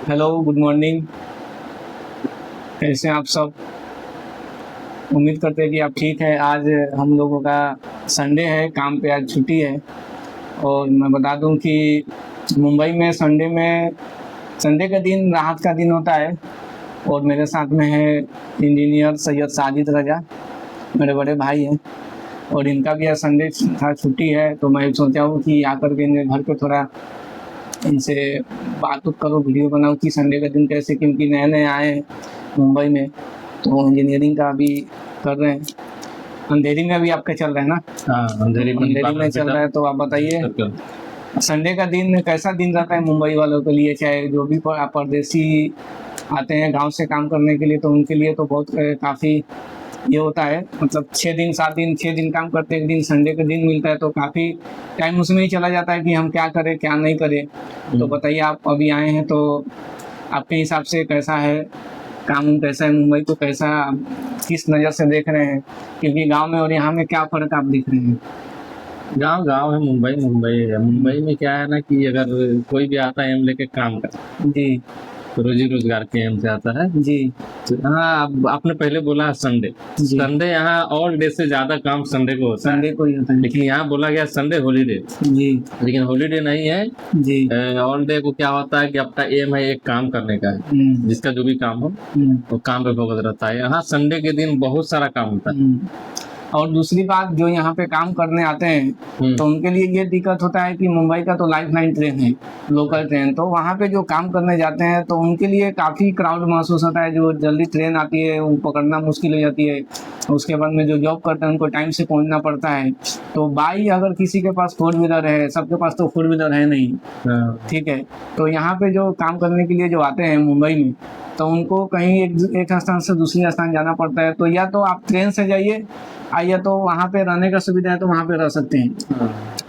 Hello, good morning. कैसे हैं आप सब? उम्मीद करते हैं कि आप ठीक हैं। आज हम लोगों का संडे है, काम पे आज छुट्टी है। और मैं बता दूं कि मुंबई में संडे का दिन राहत का दिन होता है। और मेरे साथ में है इंजीनियर सैयद साजिद रजा, मेरे बड़े भाई हैं। और इनका भी आज संडे था, छुट्टी है। तो मैं सोचा हूँ कि आकर के इनके घर पे थोड़ा इनसे बात करो, वीडियो बनाओ कि संडे का दिन कैसे, क्योंकि नए नए आए हैं मुंबई में, तो इंजीनियरिंग का अभी कर रहे हैं। अंधेरी में अभी आपका चल रहा है ना? हाँ, अंधेरी में चल रहा है। तो आप बताइए, संडे का दिन कैसा दिन रहता है मुंबई वालों के लिए? चाहे जो भी परदेसी आते हैं गांव से काम करने के लिए, तो उनके लिए तो बहुत काफ़ी ये होता है। मतलब 6 दिन काम करते हैं, एक दिन संडे का दिन मिलता है, तो काफ़ी टाइम उसमें ही चला जाता है कि हम क्या करें क्या नहीं करें। तो बताइए, आप अभी आए हैं तो आपके हिसाब से कैसा है काम, कैसा है मुंबई को, कैसा किस नज़र से देख रहे हैं? क्योंकि गांव में और यहाँ में क्या फ़र्क आप दिख रहे हैं? गांव गांव है, मुंबई मुंबई है। मुंबई में क्या है ना कि अगर कोई भी आता है एम लेके काम कर, जी तो रोजी रोजगार के एम से आता है। जी तो हाँ, अब आपने पहले बोला संडे। जी। संडे यहाँ और डे से ज्यादा काम संडे को होता है, संडे को ही होता है। लेकिन यहाँ बोला गया संडे हॉलीडे, जी लेकिन हॉलीडे नहीं है। जी। ऑल डे को क्या होता है कि आपका एम है एक काम करने का है, जिसका जो भी काम हो वो काम पे फोकस रहता है। यहाँ संडे के दिन बहुत सारा काम होता है। और दूसरी बात, जो यहाँ पे काम करने आते हैं तो उनके लिए ये दिक्कत होता है कि मुंबई का तो लाइफ लाइन ट्रेन है, लोकल ट्रेन। तो वहाँ पे जो काम करने जाते हैं तो उनके लिए काफ़ी क्राउड महसूस होता है। जो जल्दी ट्रेन आती है वो पकड़ना मुश्किल हो जाती है। उसके बाद में जो जॉब करते हैं उनको टाइम से पहुँचना पड़ता है। तो बाई अगर किसी के पास फोर व्हीलर है, सबके पास तो फोर व्हीलर है नहीं, ठीक है। तो यहाँ पे जो काम करने के लिए जो आते हैं मुंबई में, तो उनको कहीं एक स्थान से दूसरे स्थान जाना पड़ता है। तो या तो आप ट्रेन से जाइए, या तो वहाँ पे रहने का सुविधा है तो वहाँ पे रह सकते हैं।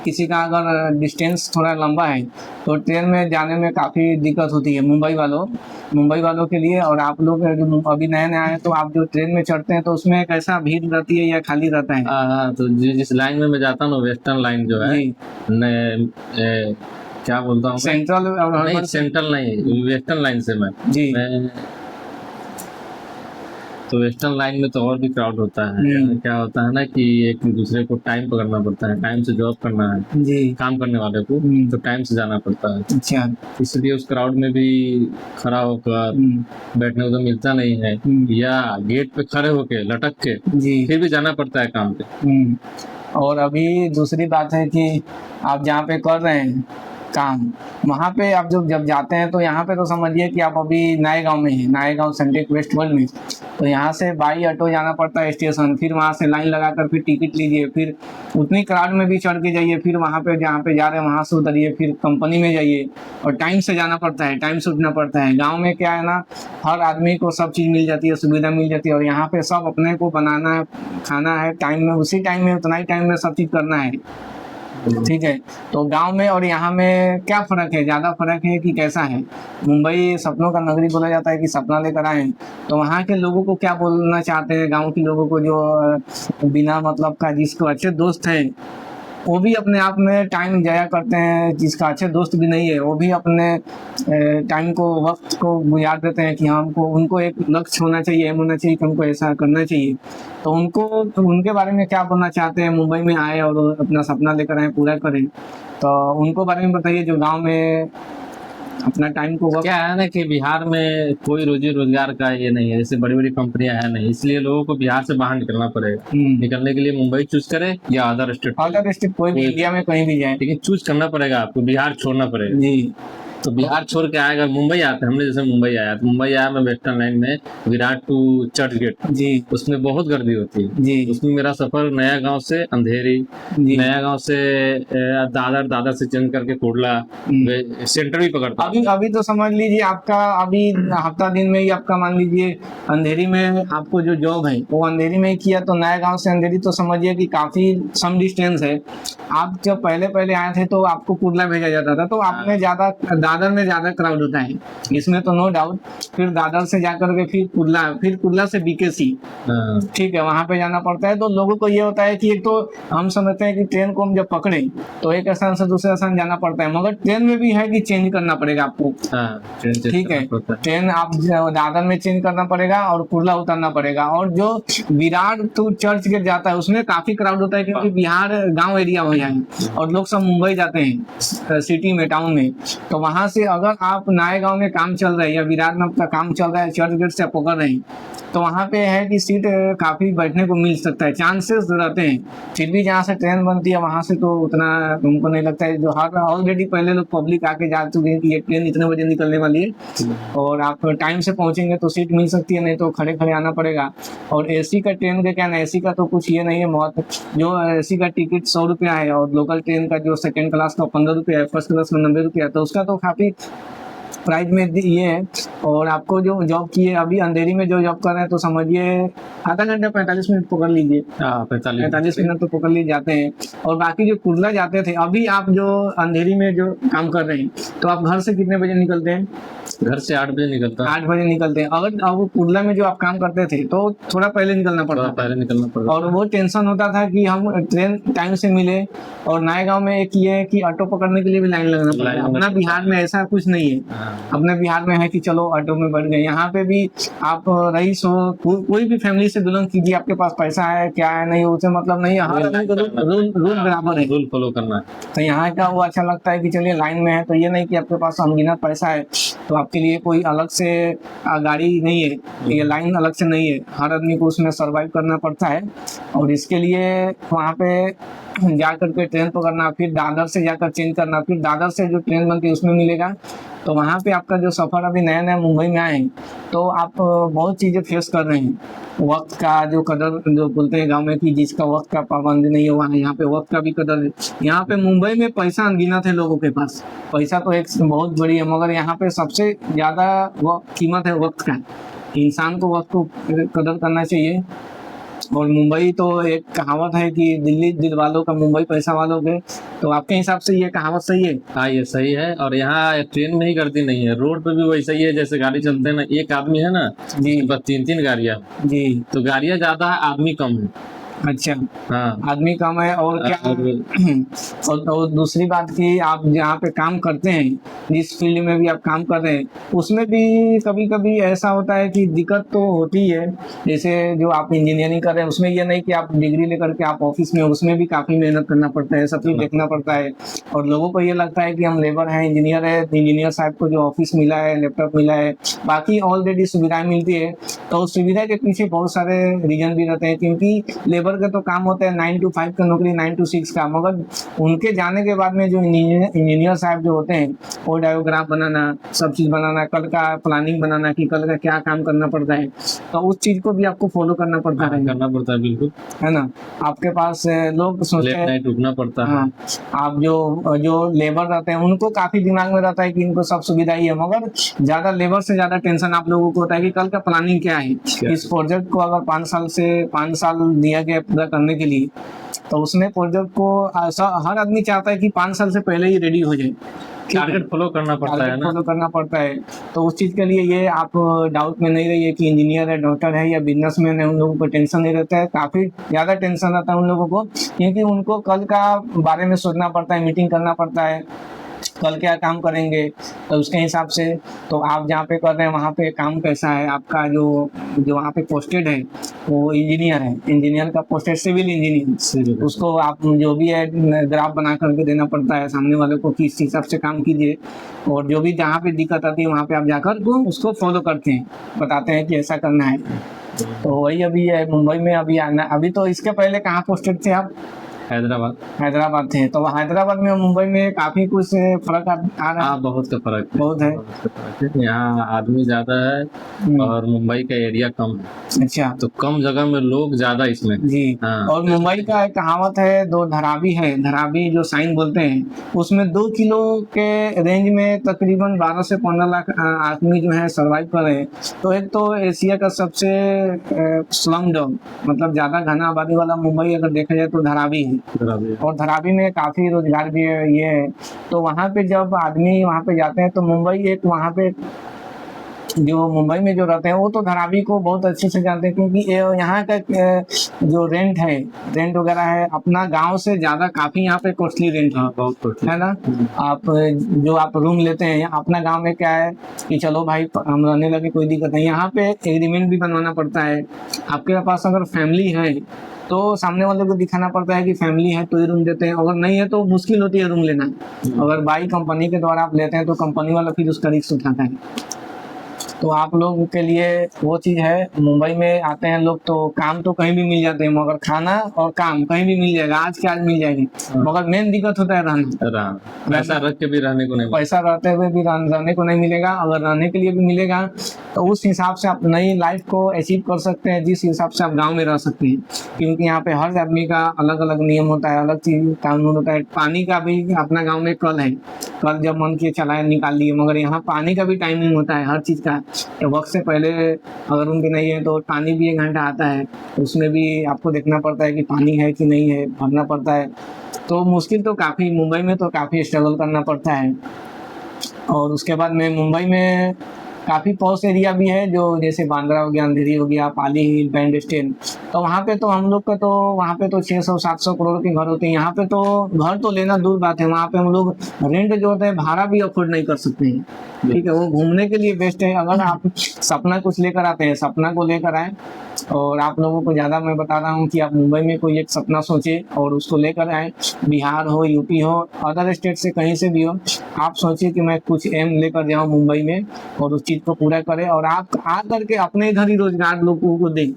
किसी का अगर डिस्टेंस थोड़ा लंबा है तो ट्रेन में जाने में काफ़ी दिक्कत होती है मुंबई वालों के लिए। और आप लोग जो अभी नए नए आए हैं, तो आप जो ट्रेन में चढ़ते हैं तो उसमें कैसा भीड़ रहती है या खाली रहता है? हाँ, तो जिस लाइन में मैं जाता हूँ, वेस्टर्न लाइन जो है, क्या बोलता हूँ, सेंट्रल और नहीं, सेंट्रल नहीं, वेस्टर्न लाइन से जी। तो वेस्टर्न लाइन में तो और भी क्राउड होता है। क्या होता है ना कि एक दूसरे को टाइम पकड़ना पड़ता है, टाइम से जॉब करना है जी। काम करने वाले को, तो टाइम से जाना पड़ता है। अच्छा। इसलिए उस क्राउड में भी खड़ा होकर बैठने को तो मिलता नहीं है, या गेट पे खड़े होके लटक के फिर भी जाना पड़ता है काम पे। और अभी दूसरी बात है कि आप जहाँ पे कर रहे हैं काम, वहाँ पे आप जब जाते हैं तो यहाँ पे तो समझिए कि आप अभी नए गांव में हैं, नए गांव सनटेक वेस्ट वर्ल्ड में। तो यहाँ से बाई ऑटो जाना पड़ता है स्टेशन, फिर वहाँ से लाइन लगाकर फिर टिकट लीजिए, फिर उतनी क्राउड में भी चढ़ के जाइए, फिर वहाँ पे जहाँ पे जा रहे हैं वहाँ से उतरिए, फिर कंपनी में जाइए। और टाइम से जाना पड़ता है, टाइम से उठना पड़ता है। गाँव में क्या है ना, हर आदमी को सब चीज़ मिल जाती है, सुविधा मिल जाती है। और यहाँ पे सब अपने को बनाना है, खाना है, टाइम में, उसी टाइम में, उतना ही टाइम में सब चीज़ करना है, ठीक है। तो गांव में और यहाँ में क्या फ़र्क है? ज़्यादा फ़र्क है कि कैसा है? मुंबई सपनों का नगरी बोला जाता है कि सपना लेकर आए, तो वहाँ के लोगों को क्या बोलना चाहते हैं? गांव के लोगों को जो बिना मतलब का, जिसको अच्छे दोस्त हैं वो भी अपने आप में टाइम जाया करते हैं, जिसका अच्छे दोस्त भी नहीं है वो भी अपने टाइम को, वक्त को गुजार देते हैं कि हमको, उनको एक लक्ष्य होना चाहिए, एम होना चाहिए कि हमको ऐसा करना चाहिए। तो उनके बारे में क्या बोलना चाहते हैं? मुंबई में आए और अपना सपना लेकर आए, पूरा करें, तो उनको बारे में बताइए जो गांव में अपना टाइम को। क्या है ना कि बिहार में कोई रोजी रोजगार का ये नहीं है, जैसे बड़ी बड़ी कंपनियां है नहीं, इसलिए लोगों को बिहार से बाहर निकलना पड़ेगा। निकलने के लिए मुंबई चूज करे या अदर स्टेट कोई भी इंडिया में कहीं भी जाए, लेकिन चूज करना पड़ेगा आपको, बिहार छोड़ना पड़ेगा जी। तो बिहार छोड़ के आएगा, मुंबई आते हैं, हमने जैसे मुंबई आया तो मुंबई आया मैं वेस्टर्न लाइन में विराट टू चर्च गेट जी, उसमें बहुत गर्दी होती है जी। उसमें मेरा सफर नया गांव से अंधेरी, नया गांव से दादर से चेंज करके कोडला, सेंटर भी पकड़ता। अभी तो समझ लीजिए आपका अभी हफ्ता दिन में ही आपका, मान लीजिए अंधेरी में आपको जो जॉब है वो अंधेरी में ही किया, तो नया गांव से अंधेरी तो समझिए कि काफी सम डिस्टेंस है। आप जब पहले आए थे तो आपको कुर्ला भेजा जाता था, तो आपने ज्यादा दादर में ज्यादा क्राउड होता है, इसमें तो नो डाउट। फिर दादर से जाकर के फिर कुर्ला से बीकेसी, ठीक है, वहां पे जाना पड़ता है। तो लोगों को ये होता है कि एक तो हम समझते हैं कि ट्रेन को हम जब पकड़े तो एक स्थान से दूसरे स्थान जाना पड़ता है, मगर ट्रेन में भी है कि चेंज करना पड़ेगा आपको। ठीक है, ट्रेन आप दादर में चेंज करना पड़ेगा और कुर्ला उतरना पड़ेगा। और जो विराट टू चर्च गेट जाता है उसमें काफी क्राउड होता है, क्योंकि बिहार गांव एरिया हो जाए और लोग सब मुंबई जाते हैं सिटी में, टाउन में। तो वहां से अगर आप नए गांव में काम चल रहा है या विराट में आपका काम चल रहा है, चर्च गेट से आप पकड़ रहे हैं, तो वहाँ पे है कि सीट काफी बैठने को मिल सकता है, चांसेस रहते हैं। फिर भी जहाँ से ट्रेन बनती है वहां से तो उतना तुमको नहीं लगता है। जो हर ऑलरेडी पहले लोग पब्लिक आके जा चुके हैं कि ये ट्रेन इतने बजे निकलने वाली है और आप टाइम से पहुंचेंगे तो सीट मिल सकती है, नहीं तो खड़े खड़े आना पड़ेगा। और एसी का ट्रेन का क्या ना, एसी का तो कुछ ये नहीं है, बहुत जो एसी का टिकट 100 रुपया है और लोकल ट्रेन का जो सेकंड क्लास का 15 रुपया है, फर्स्ट क्लास का 90 रुपया, तो उसका तो काफी प्राइस में ये है। और आपको जो जॉब की है अभी अंधेरी में जो जॉब कर रहे हैं तो समझिए आधा घंटा 45 मिनट पकड़ लीजिए, 45 मिनट तो पकड़ लिए जाते हैं। और बाकी जो कुर्ला जाते थे, अभी आप जो अंधेरी में जो काम कर रहे हैं, तो आप घर से कितने बजे निकलते हैं? घर से 8 बजे निकलता है। 8 बजे निकलते हैं। अगर अब कुर्ला में जो आप काम करते थे तो थोड़ा पहले निकलना पड़ता, और वो टेंशन होता था कि हम ट्रेन टाइम से मिले। और नए गांव में एक ये है कि ऑटो पकड़ने के लिए भी लाइन लगना पड़ता है। अपना बिहार में ऐसा कुछ नहीं है, अपने बिहार में है कि चलो ऑटो में बैठ गए। यहाँ पे भी आप रईस हो, कोई भी फैमिली से बिलोंग कीजिए, आपके पास पैसा है क्या है नहीं, उसे मतलब नहीं है, रूल बराबर है, रूल फॉलो करना है। तो यहाँ का वो अच्छा लगता है कि चलिए लाइन में है, तो ये नहीं कि आपके पास अनगिनत पैसा है तो आपके लिए कोई अलग से गाड़ी नहीं है, ये लाइन अलग से नहीं है, हर आदमी को उसमें सर्वाइव करना पड़ता है। और इसके लिए वहाँ पे जा करके ट्रेन पकड़ना, फिर दादर से जाकर चेंज करना, फिर दादर से जो ट्रेन बनती है उसमें मिलेगा। तो वहाँ पे आपका जो सफ़र, अभी नया नया मुंबई में आए हैं तो आप बहुत चीज़ें फेस कर रहे हैं। वक्त का जो कदर जो बोलते हैं गांव में कि जिसका वक्त का पाबंदी नहीं हुआ है, यहाँ पे वक्त का भी कदर है। यहाँ पे मुंबई में पैसा अनगिनत है लोगों के पास, पैसा तो एक बहुत बड़ी है, मगर यहाँ पे सबसे ज़्यादा कीमत है वक्त का। इंसान को वक्त को कदर करना चाहिए। और मुंबई तो एक कहावत है कि दिल्ली दिल वालों का, मुंबई पैसा वालों के। तो आपके हिसाब से ये कहावत सही है? हाँ, ये सही है। और यहाँ ट्रेन में ही गर्दी नहीं है, रोड पे भी वैसा ही है। जैसे गाड़ी चलते हैं ना, एक आदमी है ना जी, बस 3-3 गाड़ियाँ जी, तो गाड़ियाँ ज्यादा है, आदमी कम है। अच्छा, हाँ, आदमी कम है। और क्या और दूसरी बात की, आप जहाँ पे काम करते हैं, जिस फील्ड में भी आप काम कर रहे हैं, उसमें भी कभी कभी ऐसा होता है कि दिक्कत तो होती है। जैसे जो आप इंजीनियरिंग कर रहे हैं उसमें ये नहीं कि आप डिग्री लेकर के आप ऑफिस में, उसमें भी काफी मेहनत करना पड़ता है, सब चीज देखना पड़ता है। और लोगों को ये लगता है कि हम लेबर हैं, इंजीनियर है, इंजीनियर साहब को जो ऑफिस मिला है, लैपटॉप मिला है, बाकी ऑलरेडी सुविधाएं मिलती है। तो उस सुविधा के पीछे बहुत सारे रीजन भी रहते हैं, क्योंकि लेबर का तो काम होता है 9 to 5 का नौकरी, 9 to 6 का, मगर उनके जाने के बाद में जो इंजीनियर साहब जो होते हैं, वो डायोग्राम बनाना, सब चीज बनाना, कल का प्लानिंग बनाना कि कल का क्या काम करना पड़ता है, तो उस चीज को भी आपको फॉलो करना पड़ता है। बिल्कुल, है ना। आपके पास लोग सोचते हैं रुकना पड़ता है। हाँ, आप जो लेबर रहते हैं उनको काफी दिमाग में रहता है कि इनको सब सुविधा ही है, मगर ज्यादा लेबर से ज्यादा टेंशन आप लोगों को होता है कि कल का प्लानिंग क्या है। इस प्रोजेक्ट को अगर 5 साल दिया गया पूरा करने के लिए, तो उसमें प्रोजेक्ट को हर आदमी चाहता है कि 5 साल से पहले ही रेडी हो जाए, टारगेट फॉलो करना पड़ता है ना, फॉलो करना पड़ता है। तो उस चीज के लिए ये आप डाउट में नहीं रहिए कि इंजीनियर है, डॉक्टर है या बिजनेसमैन है, उन लोगों को टेंशन नहीं रहता है। काफी ज्यादा टेंशन रहता है उन लोगों को, क्योंकि उनको कल का बारे में सोचना पड़ता है, मीटिंग करना पड़ता है, कल क्या काम करेंगे, तो उसके हिसाब से। तो आप जहाँ पे कर रहे हैं वहाँ पे काम कैसा है आपका? जो वहाँ पे पोस्टेड है वो इंजीनियर है, इंजीनियर का पोस्टेड सिविल इंजीनियर, उसको आप जो भी है ग्राफ बना करके देना पड़ता है सामने वाले को कि इस हिसाब से काम कीजिए। और जो भी जहाँ पे दिक्कत आती है वहाँ पे आप जाकर उसको फॉलो करते हैं, बताते हैं कि ऐसा करना है। तो वही अभी है मुंबई में अभी आना। अभी तो इसके पहले कहाँ पोस्टेड थे आप? हैदराबाद थे। तो हैदराबाद में मुंबई में काफी कुछ फर्क आ रहा है? बहुत का फर्क बहुत है। यहाँ आदमी ज्यादा है और मुंबई का एरिया कम है। अच्छा, तो कम जगह में लोग ज्यादा इसमें जी। हाँ। और मुंबई का एक कहावत है, 2 धरावी है, धरावी जो साइन बोलते हैं, उसमें 2 किलो के रेंज में तकरीबन 12 से 15 लाख आदमी जो है सर्वाइव कर रहे हैं। तो एक तो एशिया का सबसे स्लम डॉग, मतलब ज्यादा घना आबादी वाला मुंबई अगर देखा जाए तो धरावी है। और धरावी में काफी रोजगार भी है ये है। तो वहाँ पे जब आदमी वहाँ पे जाते हैं तो मुंबई एक वहाँ पे जो मुंबई में जो रहते हैं वो तो धरावी को बहुत अच्छे से जानते हैं, क्योंकि यहाँ का जो रेंट वगैरह है अपना गांव से ज्यादा काफी यहाँ पे कॉस्टली रेंट है, बहुत है ना। आप जो आप रूम लेते हैं अपना गांव में क्या है कि चलो भाई हम रहने लगे कोई दिक्कत नहीं, यहाँ पे एग्रीमेंट भी बनवाना पड़ता है। आपके पास अगर फैमिली है तो सामने वाले को दिखाना पड़ता है कि फैमिली है तो ही रूम देते हैं, अगर नहीं है तो मुश्किल होती है रूम लेना। अगर बाई कंपनी के द्वारा आप लेते हैं तो कंपनी वाला फिर उसका रिस्क उठाता है। तो आप लोग के लिए वो चीज है, मुंबई में आते हैं लोग तो काम तो कहीं भी मिल जाते हैं, मगर खाना और काम कहीं भी मिल जाएगा, आज के आज मिल जाएगी, मगर मेन दिक्कत होता है रहना। पैसा रख के भी रहने को नहीं, पैसा रहते हुए भी रहने को नहीं मिलेगा। अगर रहने के लिए भी मिलेगा तो उस हिसाब से आप नई लाइफ को अचीव कर सकते हैं जिस हिसाब से आप गाँव में रह सकते हैं, क्योंकि यहाँ पे हर आदमी का अलग अलग नियम होता है, अलग चीज कानून होता है। पानी का भी अपना गाँव में कल है, कल जब मन किए चलाए निकाल लिए, मगर यहाँ पानी का भी टाइमिंग होता है हर चीज का। वक्त से पहले अगर उनके नहीं है तो पानी भी 1 घंटा आता है, उसमें भी आपको देखना पड़ता है कि पानी है कि नहीं है, भरना पड़ता है। तो मुश्किल तो काफ़ी मुंबई में तो काफ़ी स्ट्रगल करना पड़ता है। और उसके बाद में मुंबई में काफ़ी पॉश एरिया भी है, जो जैसे बांद्रा हो गया, अंधेरी हो गया, पाली हिल, बैंड स्टैंड। तो वहाँ पे तो हम लोग का तो वहाँ पे तो 600-700 करोड़ के घर होते हैं। यहाँ पे तो घर तो लेना दूर बात है, वहाँ पे हम लोग रेंट जो होता है भाड़ा भी अफोर्ड नहीं कर सकते हैं। ठीक है, वो घूमने के लिए बेस्ट है। अगर आप सपना कुछ लेकर आते हैं, सपना को लेकर आए। और आप लोगों को ज़्यादा मैं बता रहा हूँ कि आप मुंबई में कोई एक सपना सोचे और उसको लेकर आए। बिहार हो, यूपी हो, अदर स्टेट से कहीं से भी हो, आप सोचिए कि मैं कुछ एम लेकर जाऊँ मुंबई में और उस चीज़ को पूरा करें और आप आ करके अपने इधर ही रोजगार लोगों को दें।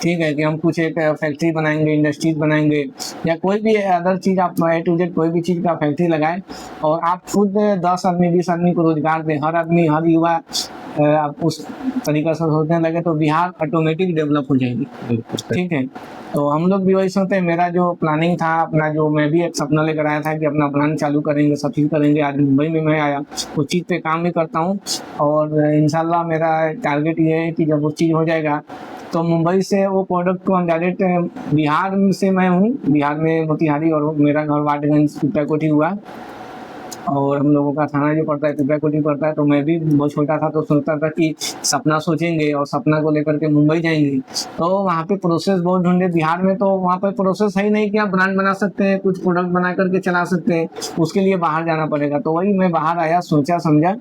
ठीक है कि हम कुछ एक फैक्ट्री बनाएंगे, इंडस्ट्रीज बनाएंगे, या कोई भी अदर चीज़ आप A to Z कोई भी चीज़ का फैक्ट्री लगाएं और आप खुद 10 आदमी 20 आदमी को रोजगार दें। हर आदमी, हर युवा आप उस तरीका से सोचने लगे तो बिहार ऑटोमेटिक डेवलप हो जाएगी। ठीक है, तो हम लोग भी वही सोचते हैं। मेरा जो प्लानिंग था, अपना जो मैं भी एक सपना लेकर आया था कि अपना प्लान चालू करेंगे, सब चीज़ करेंगे। आज मुंबई में मैं आया, उस चीज़ पे काम भी करता हूँ और इंशाल्लाह मेरा टारगेट ये है कि जब वो चीज़ हो जाएगा तो मुंबई से वो प्रोडक्ट को हम डायरेक्ट, बिहार से मैं हूँ, बिहार में मोतिहारी और मेरा घर वाटगंज पिपराकोठी हुआ और हम लोगों का थाना जो पड़ता है पिपराकोठी पड़ता है। तो मैं भी बहुत छोटा था तो सोचता था कि सपना सोचेंगे और सपना को लेकर के मुंबई जाएंगे। तो वहाँ पे प्रोसेस बहुत ढूंढे बिहार में, तो वहाँ पे प्रोसेस है ही नहीं कि आप ब्रांड बना सकते हैं, कुछ प्रोडक्ट बना करके चला सकते हैं, उसके लिए बाहर जाना पड़ेगा। तो वही मैं बाहर आया, सोचा समझा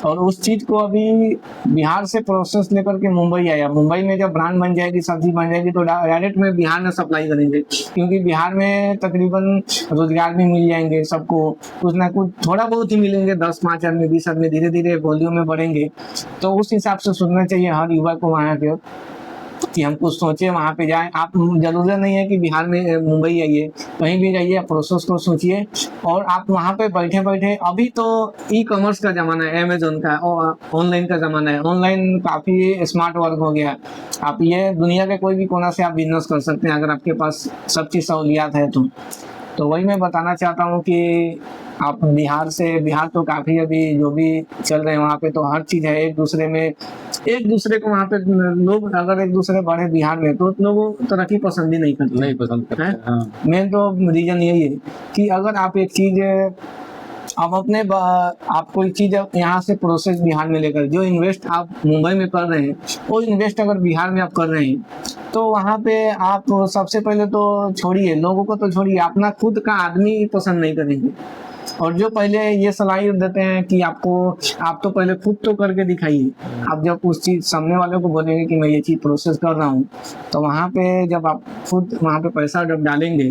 और उस चीज़ को अभी बिहार से प्रोसेस लेकर के मुंबई आया। मुंबई में जब ब्रांड बन जाएगी, सब चीज़ बन जाएगी तो डायरेक्ट में बिहार में सप्लाई करेंगे, क्योंकि बिहार में तकरीबन रोजगार भी मिल जाएंगे सबको, कुछ ना कुछ थोड़ा बहुत ही मिलेंगे, 10-5 आदमी 20 आदमी, धीरे धीरे वॉल्यूम में बढ़ेंगे। तो उस हिसाब से सोचना चाहिए हर युवा को वहाँ के कि हम कुछ सोचे, वहाँ पे जाएं। आप जरूरत नहीं है कि बिहार में मुंबई आइए, कहीं भी जाइए, प्रोसेस को सोचिए और आप वहाँ पे बैठे बैठे, अभी तो ई कॉमर्स का ज़माना है, अमेजोन का, ऑनलाइन का ज़माना है, ऑनलाइन काफ़ी स्मार्ट वर्क हो गया। आप ये दुनिया के कोई भी कोना से आप बिजनेस कर सकते हैं अगर आपके पास सब चीज़ सहूलियात है तो वही मैं बताना चाहता हूँ कि आप बिहार तो काफ़ी अभी जो भी चल रहे हैं वहाँ पे तो हर चीज़ है, एक दूसरे को वहाँ पे लोग अगर एक दूसरे बढ़े बिहार में तो लोगों तरक्की पसंद ही नहीं करते हैं। हाँ। मेन तो रीजन यही है कि अगर आप एक चीज़ आप कोई चीज़ यहाँ से प्रोसेस बिहार में लेकर, जो इन्वेस्ट आप मुंबई में कर रहे हैं वो इन्वेस्ट अगर बिहार में आप कर रहे हैं तो वहाँ पे आप सबसे पहले तो छोड़िए, लोगों को तो छोड़िए, अपना खुद का आदमी पसंद नहीं करेंगे। और जो पहले ये सलाह देते हैं कि आप तो पहले खुद तो करके दिखाइए। आप जब उस चीज़ सामने वाले को बोलेंगे कि मैं ये चीज़ प्रोसेस कर रहा हूँ तो वहाँ पे जब आप खुद वहाँ पे पैसा जब डालेंगे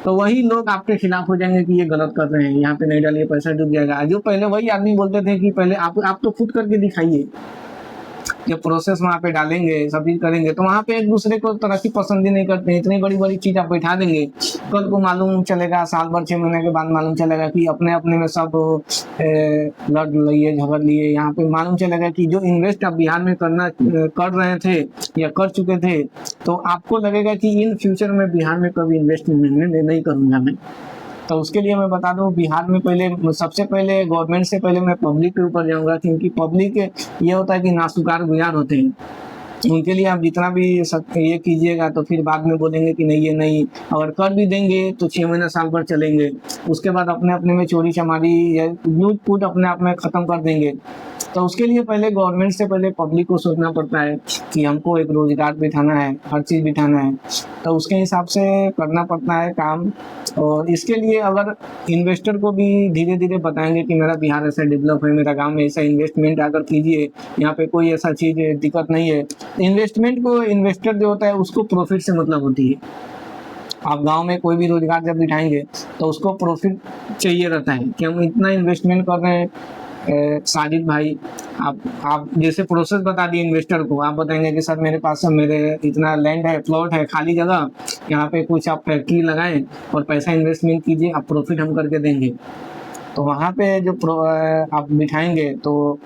तो वही लोग आपके खिलाफ हो जाएंगे कि ये गलत कर रहे हैं, यहाँ पे नहीं डालिए, पैसा डूब जाएगा। जो पहले वही आदमी बोलते थे कि पहले आप तो खुद करके दिखाइए। जब प्रोसेस वहाँ पे डालेंगे, सब चीज करेंगे तो वहाँ पे एक दूसरे को तरक्की पसंद ही नहीं करते हैं। इतनी बड़ी बड़ी चीज आप बैठा देंगे, कल को मालूम चलेगा, साल भर 6 महीने के बाद मालूम चलेगा कि अपने अपने में सब लड़ लिए, झगड़ लिए। यहाँ पे मालूम चलेगा कि जो इन्वेस्ट आप बिहार में कर रहे थे या कर चुके थे तो आपको लगेगा कि इन फ्यूचर में बिहार में कभी इन्वेस्ट नहीं करूँगा मैं। तो उसके लिए मैं बता दूं, बिहार में सबसे पहले गवर्नमेंट से पहले मैं पब्लिक के ऊपर जाऊंगा, क्योंकि पब्लिक ये होता है कि नासुकार गुजार होते हैं। उनके लिए आप जितना भी ये कीजिएगा तो फिर बाद में बोलेंगे कि नहीं ये नहीं, अगर कर भी देंगे तो 6 महीना साल भर चलेंगे, उसके बाद अपने अपने में चोरी चमारी या लूट फूट अपने आप में ख़त्म कर देंगे। तो उसके लिए पहले गवर्नमेंट से पहले पब्लिक को सोचना पड़ता है कि हमको एक रोजगार बिठाना है, हर चीज़ बिठाना है, तो उसके हिसाब से करना पड़ता है काम। और इसके लिए अगर इन्वेस्टर को भी धीरे धीरे बताएंगे कि मेरा बिहार ऐसा डेवलप है, मेरा गांव में ऐसा इन्वेस्टमेंट अगर कीजिए, यहाँ पे कोई ऐसा चीज़ दिक्कत नहीं है। इन्वेस्टमेंट को, इन्वेस्टर जो होता है उसको प्रॉफिट से मतलब होती है। आप गांव में कोई भी रोजगार जब बिठाएंगे तो उसको प्रॉफिट चाहिए रहता है कि हम इतना इन्वेस्टमेंट कर रहे हैं। साजिद भाई, आप जैसे प्रोसेस बता दिए इन्वेस्टर को, आप बताएंगे कि सर मेरे पास मेरे इतना लैंड है, प्लॉट है, खाली जगह, यहाँ पे कुछ आप फैक्ट्री लगाएं और पैसा इन्वेस्टमेंट कीजिए, आप प्रॉफिट हम करके देंगे। तो वहाँ पे जो आप बिठाएंगे तो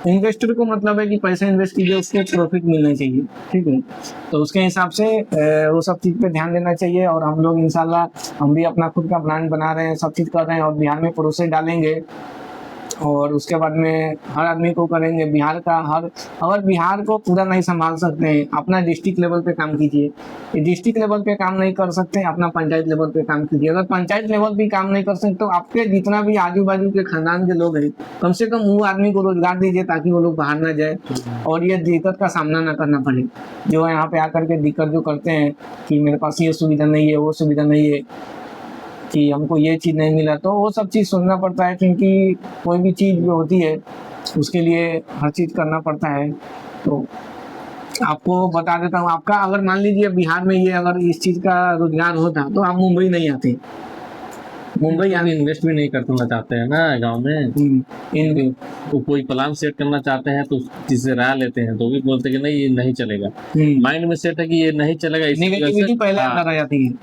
इन्वेस्टर को मतलब है कि पैसा इन्वेस्ट कीजिए, उसके प्रॉफिट मिलना चाहिए, ठीक है। तो उसके हिसाब से वो सब चीज़ पे ध्यान देना चाहिए। और हम लोग इंशाल्लाह हम भी अपना खुद का प्लान बना रहे हैं, सब चीज़ कर रहे हैं और बिहार में प्रोसेस डालेंगे और उसके बाद में हर आदमी को करेंगे। बिहार का अगर बिहार को पूरा नहीं संभाल सकते हैं, अपना डिस्ट्रिक्ट लेवल पे काम कीजिए। डिस्ट्रिक्ट लेवल पे काम नहीं कर सकते, अपना पंचायत लेवल पे काम कीजिए। अगर पंचायत लेवल पे काम नहीं कर सकते तो आपके जितना भी आजू बाजू के खानदान के लोग हैं, कम से कम वो आदमी को रोजगार दीजिए ताकि वो लोग बाहर ना जाए और ये दिक्कत का सामना ना करना पड़े। जो यहाँ पे आकर के दिक्कत जो करते हैं कि मेरे पास ये सुविधा नहीं है, वो सुविधा नहीं है, कि हमको ये चीज़ नहीं मिला, तो वो सब चीज़ सुनना पड़ता है। क्योंकि कोई भी चीज़ जो होती है उसके लिए हर चीज़ करना पड़ता है। तो आपको बता देता हूँ, आपका अगर मान लीजिए बिहार में ये अगर इस चीज़ का रोजगार होता तो आप मुंबई नहीं आते। मुंबई यानी इन्वेस्ट भी नहीं करना चाहते हैं ना गांव में, इन तो कोई प्लान सेट करना चाहते हैं तो जिससे राय लेते हैं तो भी बोलते हैं कि नहीं ये नहीं चलेगा। माइंड में सेट है कि ये नहीं चलेगा, नेगेटिविटी पहले अंदर आ जाती है,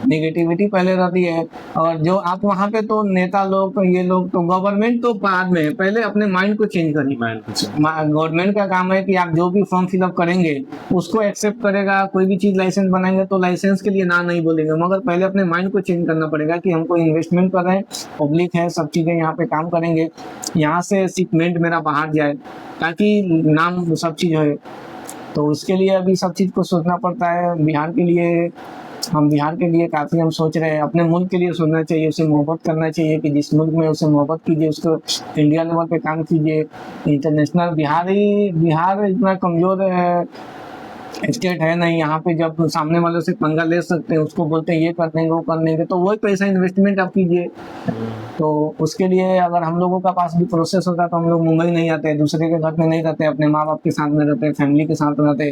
नेगेटिविटी पहले रहती है। और जो आप वहाँ पे तो नेता लोग, ये लोग तो गवर्नमेंट तो बाद में, पहले अपने माइंड को चेंज करिए। गवर्नमेंट का काम है कि आप जो भी फॉर्म फिलअप करेंगे उसको एक्सेप्ट करेगा। कोई भी चीज लाइसेंस बनाएंगे तो लाइसेंस के लिए ना नहीं बोलेंगे, मगर पहले अपने माइंड को चेंज करना पड़ेगा कि हमको इन्वेस्टमेंट कर रहे हैं, पब्लिक है, सब चीजें यहाँ पे काम करेंगे, यहाँ से शिपमेंट मेरा बाहर जाए ताकि नाम सब चीज है। तो उसके लिए अभी सब चीज को सोचना पड़ता है। बिहार के लिए, हम बिहार के लिए काफ़ी हम सोच रहे हैं। अपने मुल्क के लिए सोचना चाहिए, उसे मोहब्बत करना चाहिए कि जिस मुल्क में उसे मोहब्बत कीजिए, उसको इंडिया लेवल पे काम कीजिए। इंटरनेशनल बिहार इतना कमज़ोर स्टेट है नहीं, यहाँ पे जब सामने वाले से पंगा ले सकते हैं, उसको बोलते हैं ये कर देंगे वो कर देंगे, तो वही पैसा इन्वेस्टमेंट आप कीजिए। तो उसके लिए अगर हम लोगों का पास भी प्रोसेस होता तो हम लोग मुंबई नहीं आते, दूसरे के घर में नहीं रहते, अपने माँ बाप के साथ में रहते, फैमिली के साथ रहते।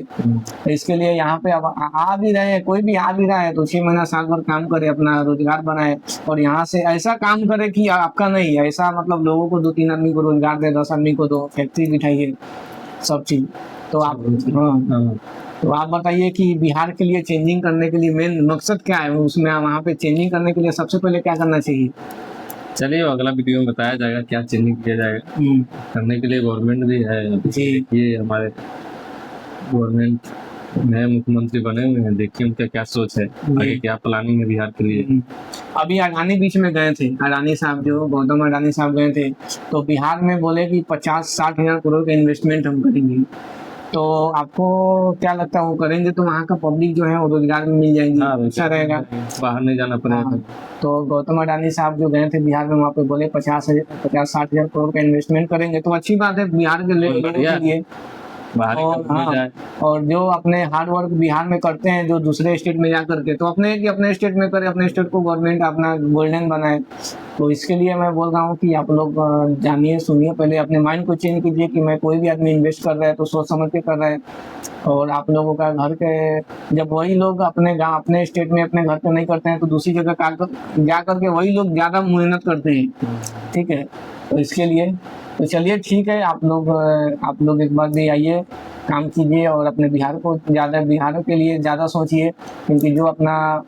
तो इसके लिए यहाँ पे अब आ भी रहे हैं, कोई भी आ भी रहा है तो 6 महीना साल भर काम करे, अपना रोजगार बनाए और यहाँ से ऐसा काम करे कि आपका नहीं है, ऐसा मतलब लोगों को 2-3 आदमी को रोजगार दे, 10 आदमी को दो, फैक्ट्री बिठाइए, सब चीज। तो आप तो आप बताइए कि बिहार के लिए चेंजिंग करने के लिए मेन मकसद क्या है, उसमें वहाँ पे चेंजिंग करने के लिए सबसे पहले क्या करना चाहिए? चलिए अगला वीडियो में बताया जाएगा क्या चेंजिंग किया जाएगा। करने के लिए गवर्नमेंट भी है जी, ये हमारे गवर्नमेंट नए मुख्यमंत्री बने हुए हैं, देखिए उनका क्या सोच है, आगे क्या प्लानिंग है बिहार के लिए। अभी अडानी बीच में गए थे, अडानी साहब जो गौतम अडानी साहब गए थे, तो बिहार में बोले कि 50-60 हजार करोड़ का इन्वेस्टमेंट हम करेंगे। तो आपको क्या लगता है वो करेंगे तो वहाँ का पब्लिक जो है वो रोजगार में मिल जाएंगे, अच्छा रहेगा, बाहर नहीं जाना पड़ेगा। तो गौतम अडानी साहब जो गए थे बिहार में, वहाँ पे बोले 50-60 हजार करोड़ का इन्वेस्टमेंट करेंगे, तो अच्छी बात है बिहार के लोगों के लिए। और जो अपने हार्ड वर्क बिहार में करते हैं, जो दूसरे स्टेट में जा करके, तो अपने स्टेट में करे, अपने स्टेट को गवर्नमेंट अपना गोल्डन बनाए। तो इसके लिए मैं बोल रहा हूँ कि आप लोग जानिए, सुनिए, पहले अपने माइंड को चेंज कीजिए कि मैं कोई भी आदमी इन्वेस्ट कर रहा है तो सोच समझ के कर रहा है। और आप लोगों का घर के, जब वही लोग अपने गाँव, अपने स्टेट में अपने घर पे नहीं करते हैं तो दूसरी जगह जा करके वही लोग ज़्यादा मेहनत करते हैं, ठीक है। तो इसके लिए तो चलिए ठीक है, आप लोग एक बार भी आइए, काम कीजिए और अपने बिहार के लिए ज़्यादा सोचिए, क्योंकि जो अपना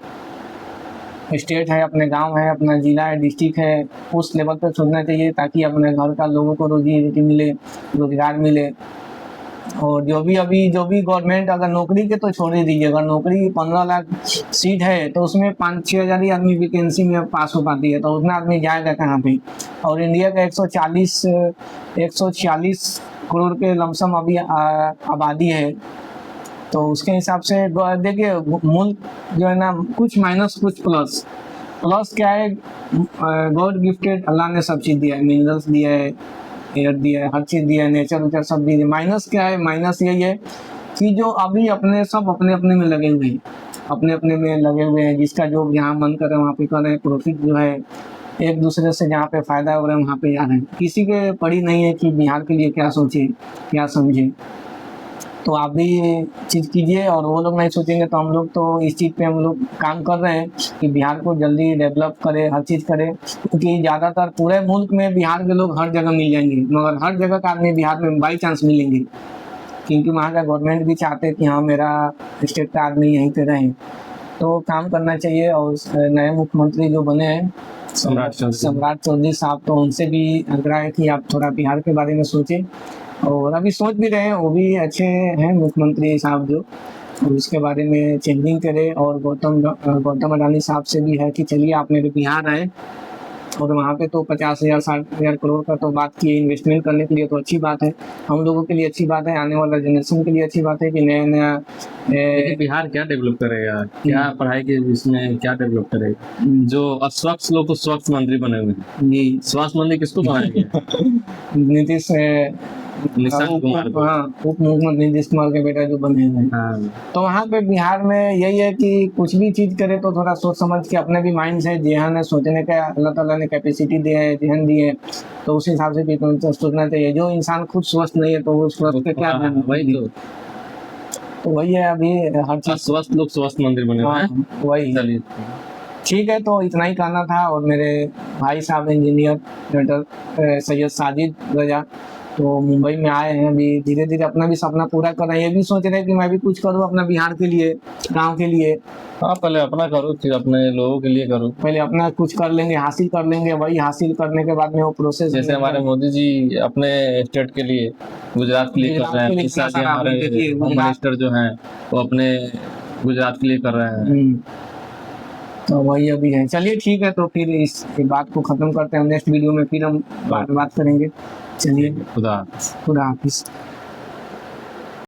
स्टेट है, अपने गांव है, अपना जिला है, डिस्ट्रिक्ट है, उस लेवल पर सोचना चाहिए ताकि अपने घर का लोगों को रोजी रोटी मिले, रोजगार मिले। और जो भी गवर्नमेंट, अगर नौकरी के तो छोड़ ही दीजिए, अगर नौकरी 15 लाख सीट है तो उसमें 5-6 हजार ही आदमी वैकेंसी में पास हो पाती है, तो उतना आदमी जाएगा कहाँ पे। और इंडिया का 140 करोड़ के लमसम अभी आबादी है, तो उसके हिसाब से देखिए मुल्क जो है ना कुछ माइनस कुछ प्लस। प्लस क्या है, गॉड गिफ्टेड, अल्लाह ने सब चीज़ दिया है, मिनरल्स दिया है, एयर दिया है, हर चीज़ दिया है, नेचर वेचर सब दिया है। माइनस क्या है, माइनस यही है कि जो अभी अपने सब अपने अपने में लगे हुए हैं, अपने अपने में लगे हुए हैं, जिसका जो जहाँ मन करे वहाँ पे कर रहे हैं, प्रॉफिट जो है एक दूसरे से जहाँ पे फायदा हो रहा है वहाँ पे जा रहे हैं। किसी के पड़ी नहीं है कि बिहार के लिए क्या सोचे क्या समझे। तो आप भी ये चीज़ कीजिए, और वो लोग नहीं सोचेंगे तो हम लोग तो इस चीज़ पे हम लोग काम कर रहे हैं कि बिहार को जल्दी डेवलप करें, हर चीज़ करें, क्योंकि ज़्यादातर पूरे मुल्क में बिहार के लोग हर जगह मिल जाएंगे, मगर हर जगह का आदमी बिहार में बाई चांस मिलेंगे, क्योंकि वहाँ का गवर्नमेंट भी चाहते हैं कि हाँ मेरा स्टेट का आदमी यहीं पे रहे। तो काम करना चाहिए। और नए मुख्यमंत्री जो बने हैं सम्राट चौधरी साहब, तो उनसे भी आग्रह है कि आप थोड़ा बिहार के बारे में सोचें, और अभी सोच भी रहे हैं, वो भी अच्छे हैं मुख्यमंत्री साहब जो, और उसके बारे में चेंजिंग करें। और गौतम अडानी साहब से भी है कि चलिए आप मेरे बिहार आए, और वहाँ पे तो 50,000 60,000 करोड़ का तो बात की इन्वेस्टमेंट करने के लिए, तो अच्छी बात है, हम लोगों के लिए अच्छी बात है, आने वाला जनरेशन के लिए अच्छी बात है कि नया नया बिहार क्या डेवलप करेगा, क्या पढ़ाई के इसमें क्या डेवलप करेगा। जो अस्वच्छ लोग तो स्वास्थ्य मंत्री बने हुए हैं जी, स्वास्थ्य मंत्री किसको बनाएंगे? नीतीश कुमार, हाँ उप मुख्यमंत्री नीतीश कुमार के बेटा जो बने हैं। तो वहाँ पे बिहार में यही है कि कुछ भी चीज करे तो थोड़ा सोच समझ के, अपने भी माइंड से जेहन है सोचने का अल्लाह ताला ने कैपेसिटी दिया है, जेहन दी है, तो उस हिसाब से सोचना चाहिए। जो इंसान खुद स्वस्थ नहीं है तो वो स्वस्थ पे क्या वही तो वही है, अभी हर चीज स्वस्थ लोग स्वास्थ्य मंत्री बने हुए हैं। वही चलिए ठीक है, तो इतना ही कहना था। और मेरे भाई साहब इंजीनियर डॉक्टर सैयद साजिद रजा तो मुंबई में आए हैं, अभी धीरे धीरे अपना भी सपना पूरा कर रहे हैं। ये भी सोच रहे हैं कि मैं भी कुछ करूँ अपना बिहार के लिए, गांव के लिए। हाँ पहले अपना करो, फिर अपने लोगों के लिए करो। पहले अपना कुछ कर लेंगे, हासिल कर लेंगे, वही हासिल करने के बाद में वो प्रोसेस, जैसे हमारे मोदी जी अपने स्टेट के लिए, गुजरात के लिए कर रहे हैं, हमारे होम मिनिस्टर जो हैं वो अपने गुजरात के लिए कर रहे हैं। तो वही अभी है। चलिए ठीक है, तो फिर इस बात को खत्म करते हैं, नेक्स्ट वीडियो में फिर हम बात करेंगे। चलिए, खुदा हाफिज।